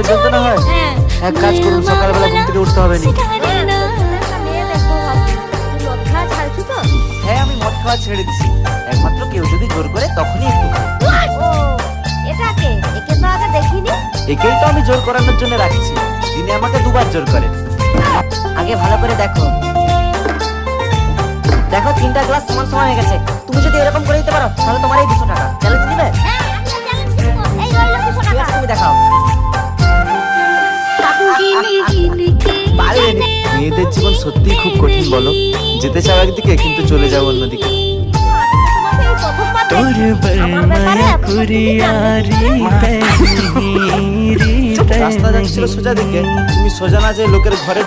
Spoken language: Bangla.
জ্বলতে না হয়? এক কাজ করুন, সকালবেলা ঘুম থেকে উঠতে হবে না। হ্যাঁ, আমি মদ খাওয়া ছেড়ে দিছি, একমাত্র কেউ যদি জোর করে তখনই একটু খাই। একেই তো আমি জোর করানোর জন্য রাখছি, দিনে আমাকে 2 বার জোর করে। আগে ভালো করে দেখো, দেখো 3টা গ্লাস সমান সমান হয়ে গেছে। তুমি যদি এরকম করে দিতে পারো তাহলে তোমার এই 200 টাকা। চ্যালেঞ্জ নিবে? ঠিক আছে, তুমি দেখাও। পারবে। মেয়েদের জীবন সত্যিই খুব কঠিন বলো, যেতে চাও একদিকে কিন্তু চলে যাও অন্যদিকে। রাস্তা যাচ্ছিল সোজা দিকে, তুমি সোজা না যেয়ে লোকের ঘরে